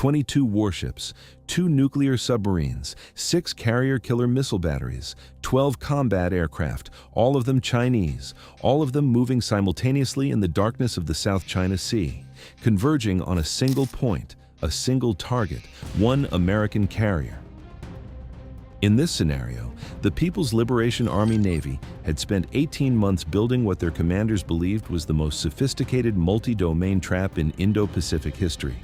22 warships, 2 nuclear submarines, 6 carrier-killer missile batteries, 12 combat aircraft, all of them Chinese, all of them moving simultaneously in the darkness of the South China Sea, converging on a single point, a single target, one American carrier. In this scenario, the People's Liberation Army Navy had spent 18 months building what their commanders believed was the most sophisticated multi-domain trap in Indo-Pacific history.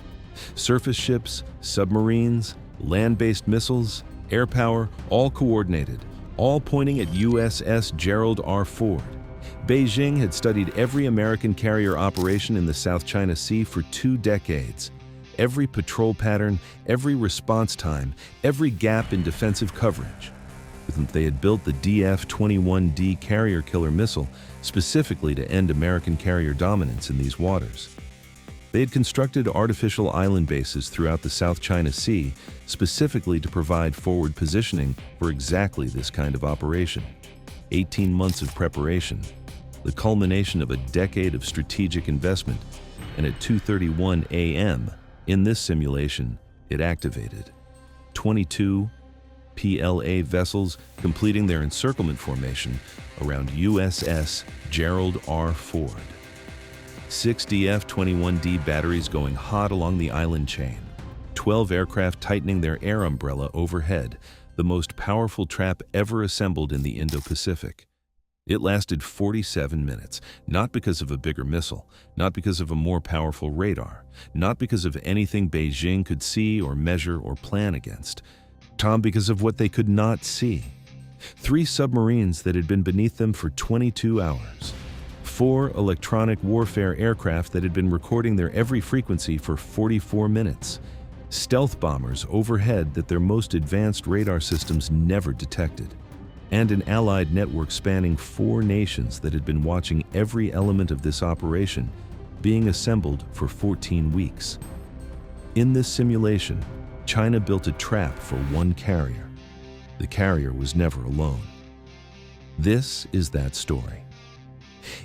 Surface ships, submarines, land-based missiles, air power, all coordinated, all pointing at USS Gerald R. Ford. Beijing had studied every American carrier operation in the South China Sea for 2 decades. Every patrol pattern, every response time, every gap in defensive coverage. They had built the DF-21D carrier-killer missile specifically to end American carrier dominance in these waters. They had constructed artificial island bases throughout the South China Sea specifically to provide forward positioning for exactly this kind of operation. 18 months of preparation, the culmination of a decade of strategic investment, and at 2:31 a.m., in this simulation, it activated. 22 PLA vessels completing their encirclement formation around USS Gerald R. Ford. 6 DF-21D batteries going hot along the island chain. 12 aircraft tightening their air umbrella overhead, the most powerful trap ever assembled in the Indo-Pacific. It lasted 47 minutes, not because of a bigger missile, not because of a more powerful radar, not because of anything Beijing could see or measure or plan against, because of what they could not see. 3 submarines that had been beneath them for 22 hours. 4 electronic warfare aircraft that had been recording their every frequency for 44 minutes. Stealth bombers overhead that their most advanced radar systems never detected. And an allied network spanning 4 nations that had been watching every element of this operation being assembled for 14 weeks. In this simulation, China built a trap for one carrier. The carrier was never alone. This is that story.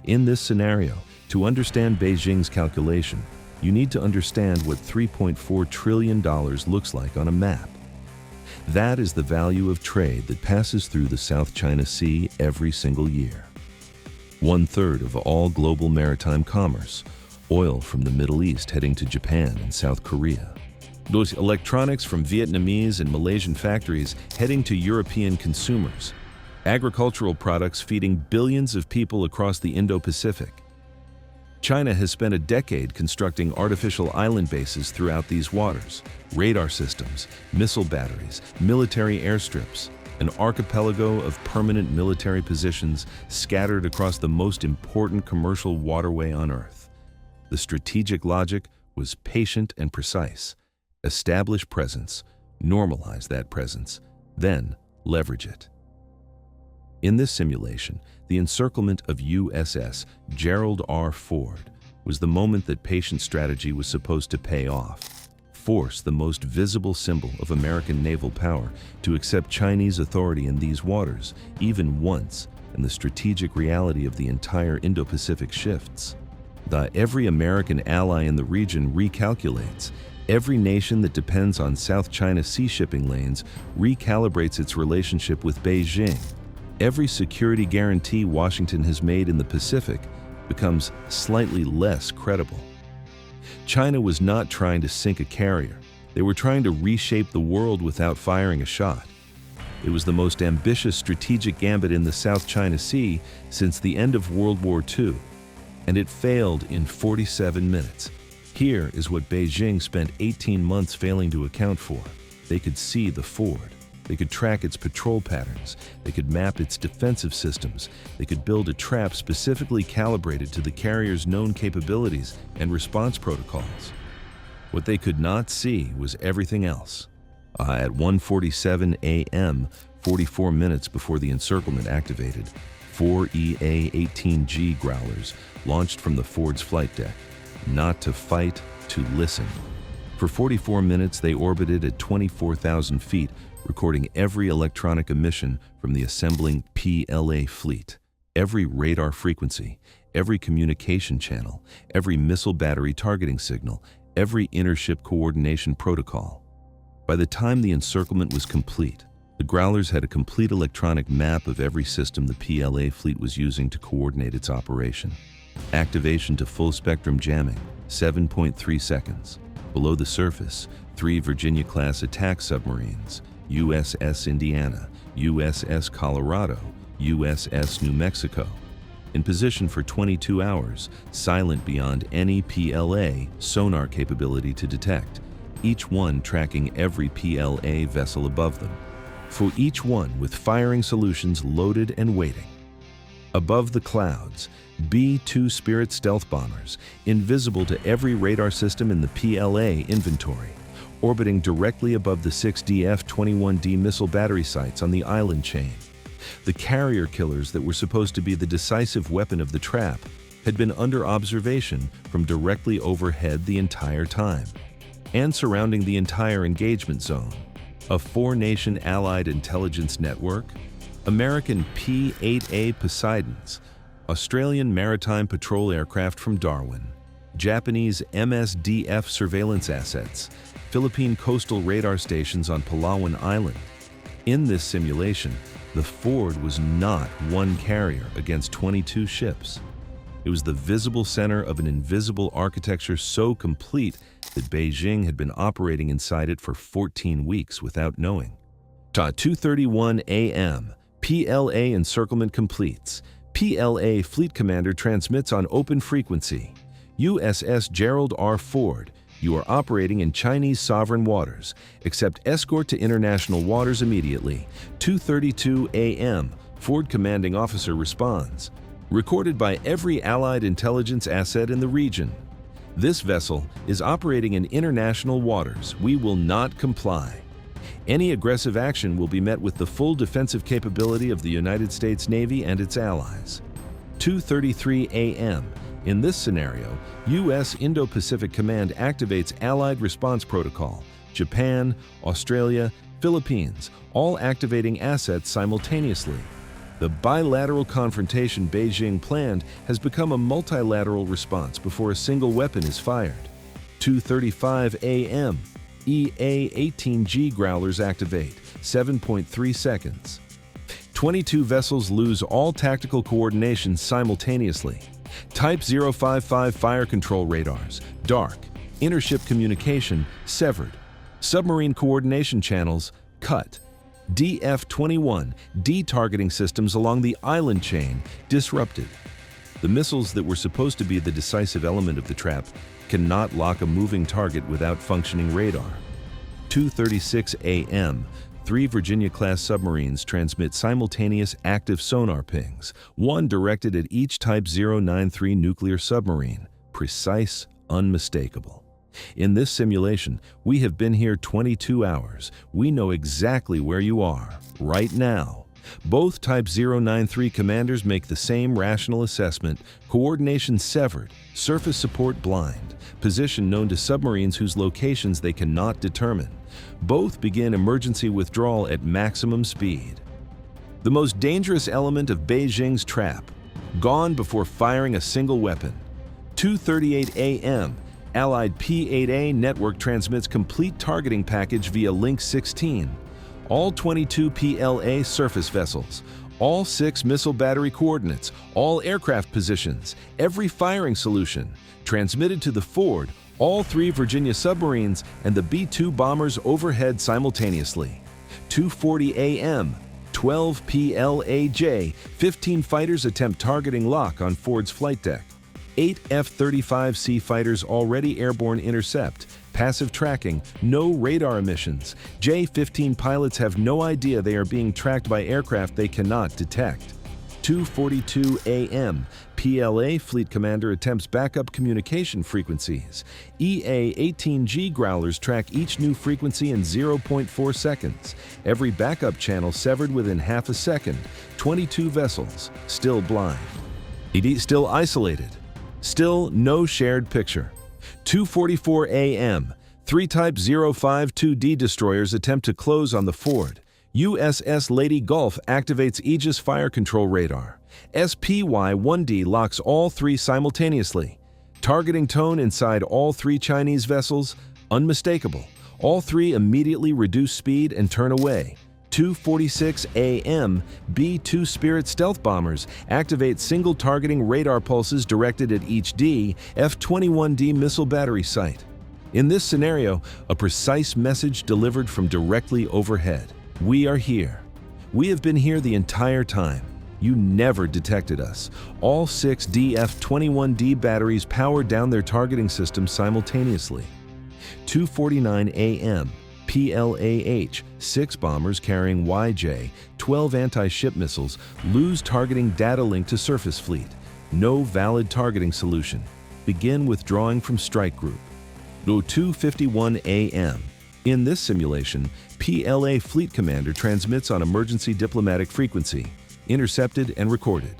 In this scenario, to understand Beijing's calculation, you need to understand what $3.4 trillion looks like on a map. That is the value of trade that passes through the South China Sea every single year. 1/3 of all global maritime commerce, oil from the Middle East heading to Japan and South Korea. Those electronics from Vietnamese and Malaysian factories heading to European consumers. Agricultural products feeding billions of people across the Indo-Pacific. China has spent a decade constructing artificial island bases throughout these waters, radar systems, missile batteries, military airstrips, an archipelago of permanent military positions scattered across the most important commercial waterway on Earth. The strategic logic was patient and precise. Establish presence, normalize that presence, then leverage it. In this simulation, the encirclement of USS Gerald R. Ford was the moment that patient strategy was supposed to pay off. Force the most visible symbol of American naval power to accept Chinese authority in these waters, even once, and the strategic reality of the entire Indo-Pacific shifts. Every American ally in the region recalculates. Every nation that depends on South China Sea shipping lanes recalibrates its relationship with Beijing. Every security guarantee Washington has made in the Pacific becomes slightly less credible. China was not trying to sink a carrier. They were trying to reshape the world without firing a shot. It was the most ambitious strategic gambit in the South China Sea since the end of World War II, and it failed in 47 minutes. Here is what Beijing spent 18 months failing to account for. They could see the Ford. They could track its patrol patterns. They could map its defensive systems. They could build a trap specifically calibrated to the carrier's known capabilities and response protocols. What they could not see was everything else. At 1:47 a.m., 44 minutes before the encirclement activated, 4 EA-18G Growlers launched from the Ford's flight deck. Not to fight, to listen. For 44 minutes, they orbited at 24,000 feet, recording every electronic emission from the assembling PLA fleet, every radar frequency, every communication channel, every missile battery targeting signal, every intership coordination protocol. By the time the encirclement was complete, the Growlers had a complete electronic map of every system the PLA fleet was using to coordinate its operation. Activation to full-spectrum jamming, 7.3 seconds. Below the surface, 3 Virginia-class attack submarines, USS Indiana, USS Colorado, USS New Mexico, in position for 22 hours, silent beyond any PLA sonar capability to detect, each one tracking every PLA vessel above them, for each one with firing solutions loaded and waiting. Above the clouds, B-2 Spirit stealth bombers, invisible to every radar system in the PLA inventory, orbiting directly above the 6 DF-21D missile battery sites on the island chain. The carrier killers that were supposed to be the decisive weapon of the trap had been under observation from directly overhead the entire time, and surrounding the entire engagement zone. A 4-nation allied intelligence network, American P-8A Poseidons, Australian maritime patrol aircraft from Darwin, Japanese MSDF surveillance assets, Philippine coastal radar stations on Palawan Island. In this simulation, the Ford was not one carrier against 22 ships. It was the visible center of an invisible architecture so complete that Beijing had been operating inside it for 14 weeks without knowing. 2:31 a.m. PLA encirclement completes. PLA Fleet Commander transmits on open frequency. USS Gerald R. Ford, you are operating in Chinese sovereign waters. Accept escort to international waters immediately. 2:32 a.m. Ford commanding officer responds. Recorded by every Allied intelligence asset in the region. This vessel is operating in international waters. We will not comply. Any aggressive action will be met with the full defensive capability of the United States Navy and its allies. 2:33 a.m. In this scenario, U.S. Indo-Pacific Command activates Allied Response Protocol. Japan, Australia, Philippines, all activating assets simultaneously. The bilateral confrontation Beijing planned has become a multilateral response before a single weapon is fired. 2:35 a.m. EA-18G Growlers activate, 7.3 seconds. 22 vessels lose all tactical coordination simultaneously. Type 055 fire control radars, dark. Intership communication, severed. Submarine coordination channels, cut. DF-21, D-targeting systems along the island chain, disrupted. The missiles that were supposed to be the decisive element of the trap cannot lock a moving target without functioning radar. 2:36 a.m. 3 Virginia-class submarines transmit simultaneous active sonar pings, one directed at each Type 093 nuclear submarine, precise, unmistakable. In this simulation, we have been here 22 hours. We know exactly where you are, right now. Both Type 093 commanders make the same rational assessment, coordination severed, surface support blind, position known to submarines whose locations they cannot determine. Both begin emergency withdrawal at maximum speed. The most dangerous element of Beijing's trap, gone before firing a single weapon. 2:38 a.m. Allied P-8A network transmits complete targeting package via Link 16. All 22 PLA surface vessels, all 6 missile battery coordinates, all aircraft positions, every firing solution, transmitted to the Ford, all 3 Virginia submarines, and the B-2 bombers overhead simultaneously. 2:40 a.m. 12 PLAJ, 15 fighters attempt targeting lock on Ford's flight deck. 8 F-35C fighters already airborne intercept. Passive tracking, no radar emissions. J-15 pilots have no idea they are being tracked by aircraft they cannot detect. 2:42 a.m. PLA Fleet Commander attempts backup communication frequencies. EA-18G Growlers track each new frequency in 0.4 seconds. Every backup channel severed within half a second. 22 vessels, still blind. Still isolated. Still no shared picture. 2:44 a.m. 3 Type 052D destroyers attempt to close on the Ford. USS Lady Gulf activates Aegis fire control radar. SPY-1D locks all 3 simultaneously. Targeting tone inside all three Chinese vessels, unmistakable. All three immediately reduce speed and turn away. 2:46 a.m., B-2 Spirit stealth bombers activate single targeting radar pulses directed at each D, F-21D missile battery site. In this scenario, a precise message delivered from directly overhead. We are here. We have been here the entire time. You never detected us. All 6 F-21D batteries power down their targeting systems simultaneously. 2:49 a.m., PLAH, 6 bombers carrying YJ-12 anti-ship missiles lose targeting data link to surface fleet. No valid targeting solution. Begin withdrawing from strike group. 2:51 a.m. In this simulation, PLA fleet commander transmits on emergency diplomatic frequency, intercepted and recorded.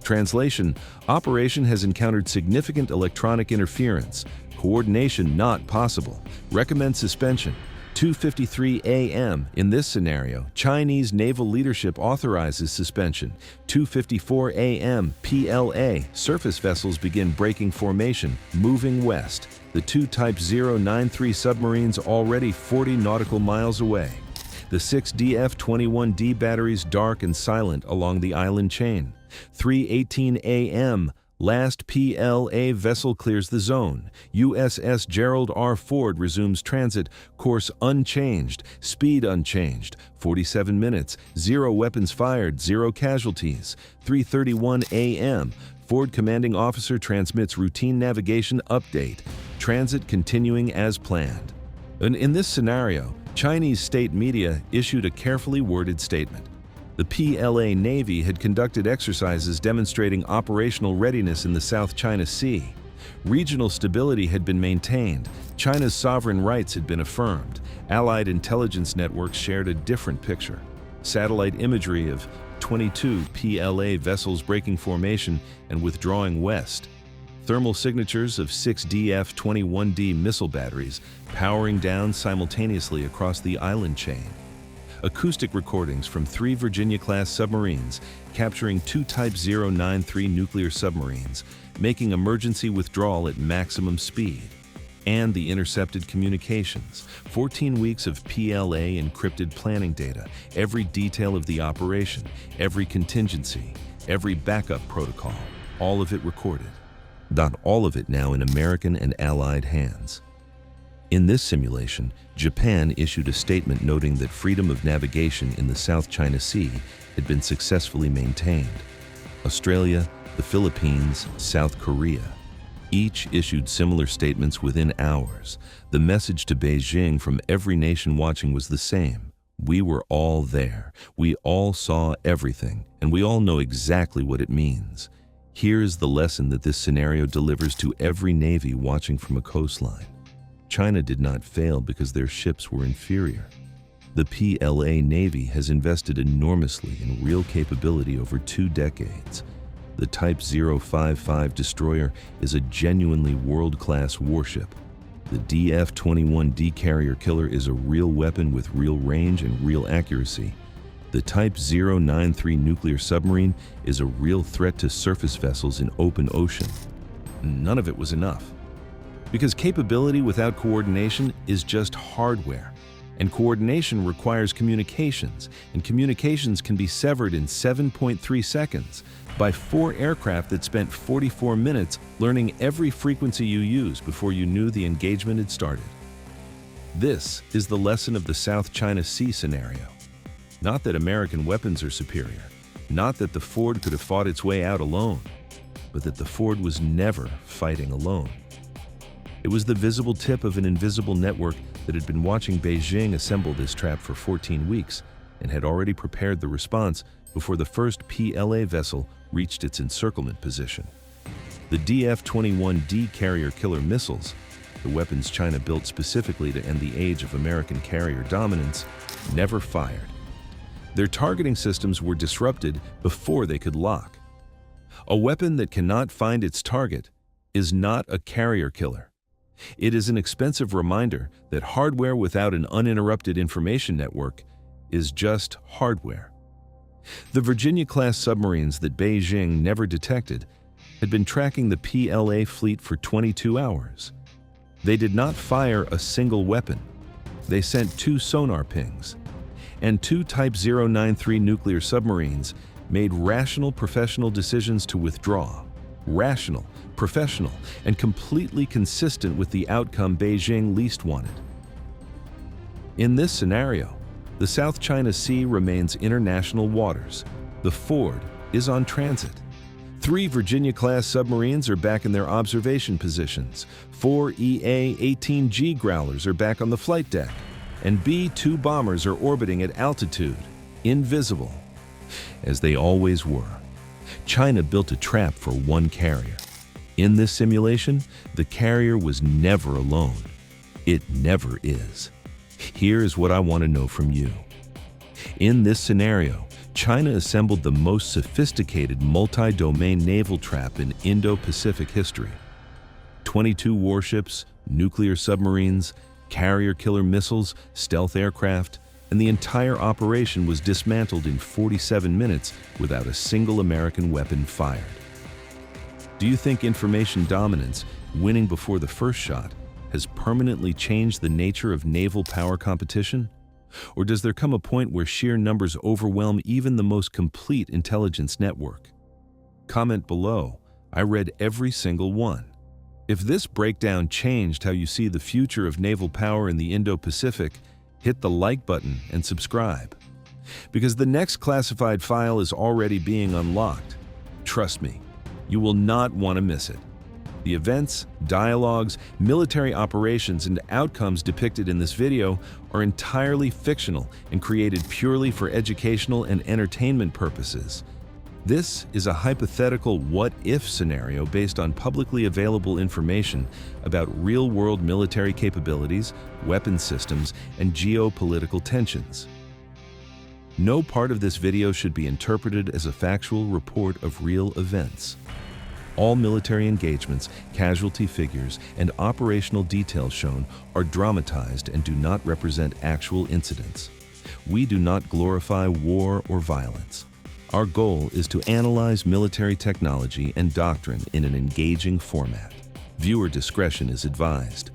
Translation: Operation has encountered significant electronic interference. Coordination not possible. Recommend suspension. 2:53 a.m. In this scenario, Chinese naval leadership authorizes suspension. 2:54 a.m. PLA surface vessels begin breaking formation, moving west. The 2 Type 093 submarines already 40 nautical miles away. The 6 F-21D batteries dark and silent along the island chain. 3:18 a.m. Last PLA vessel clears the zone. USS Gerald R. Ford resumes transit, course unchanged, speed unchanged, 47 minutes, 0 weapons fired, 0 casualties. 3:31 a.m. Ford commanding officer transmits routine navigation update, transit continuing as planned. And in this scenario, Chinese state media issued a carefully worded statement. The PLA Navy had conducted exercises demonstrating operational readiness in the South China Sea. Regional stability had been maintained. China's sovereign rights had been affirmed. Allied intelligence networks shared a different picture. Satellite imagery of 22 PLA vessels breaking formation and withdrawing west. Thermal signatures of 6 F-21D missile batteries powering down simultaneously across the island chain. Acoustic recordings from 3 Virginia-class submarines capturing 2 Type 093 nuclear submarines, making emergency withdrawal at maximum speed. And the intercepted communications, 14 weeks of PLA encrypted planning data, every detail of the operation, every contingency, every backup protocol, all of it recorded. Not all of it now in American and Allied hands. In this simulation, Japan issued a statement noting that freedom of navigation in the South China Sea had been successfully maintained. Australia, the Philippines, South Korea, each issued similar statements within hours. The message to Beijing from every nation watching was the same. We were all there. We all saw everything, and we all know exactly what it means. Here is the lesson that this scenario delivers to every navy watching from a coastline. China did not fail because their ships were inferior. The PLA Navy has invested enormously in real capability over 2 decades. The Type 055 destroyer is a genuinely world-class warship. The DF-21D carrier killer is a real weapon with real range and real accuracy. The Type 093 nuclear submarine is a real threat to surface vessels in open ocean. None of it was enough. Because capability without coordination is just hardware, and coordination requires communications, and communications can be severed in 7.3 seconds by 4 aircraft that spent 44 minutes learning every frequency you used before you knew the engagement had started. This is the lesson of the South China Sea scenario. Not that American weapons are superior, not that the Ford could have fought its way out alone, but that the Ford was never fighting alone. It was the visible tip of an invisible network that had been watching Beijing assemble this trap for 14 weeks and had already prepared the response before the first PLA vessel reached its encirclement position. The DF-21D carrier killer missiles, the weapons China built specifically to end the age of American carrier dominance, never fired. Their targeting systems were disrupted before they could lock. A weapon that cannot find its target is not a carrier killer. It is an expensive reminder that hardware without an uninterrupted information network is just hardware. The Virginia-class submarines that Beijing never detected had been tracking the PLA fleet for 22 hours. They did not fire a single weapon. They sent 2 sonar pings, and 2 Type 093 nuclear submarines made rational professional decisions to withdraw. Rational, professional, and completely consistent with the outcome Beijing least wanted. In this scenario, the South China Sea remains international waters. The Ford is on transit. 3 Virginia-class submarines are back in their observation positions. 4 EA-18G Growlers are back on the flight deck. And B-2 bombers are orbiting at altitude, invisible, as they always were. China built a trap for one carrier. In this simulation, the carrier was never alone. It never is. Here is what I want to know from you. In this scenario, China assembled the most sophisticated multi-domain naval trap in Indo-Pacific history. 22 warships, nuclear submarines, carrier-killer missiles, stealth aircraft, and the entire operation was dismantled in 47 minutes without a single American weapon fired. Do you think information dominance, winning before the first shot, has permanently changed the nature of naval power competition? Or does there come a point where sheer numbers overwhelm even the most complete intelligence network? Comment below. I read every single one. If this breakdown changed how you see the future of naval power in the Indo-Pacific, hit the like button and subscribe. Because the next classified file is already being unlocked. Trust me, you will not want to miss it. The events, dialogues, military operations, and outcomes depicted in this video are entirely fictional and created purely for educational and entertainment purposes. This is a hypothetical what-if scenario based on publicly available information about real-world military capabilities, weapon systems, and geopolitical tensions. No part of this video should be interpreted as a factual report of real events. All military engagements, casualty figures, and operational details shown are dramatized and do not represent actual incidents. We do not glorify war or violence. Our goal is to analyze military technology and doctrine in an engaging format. Viewer discretion is advised.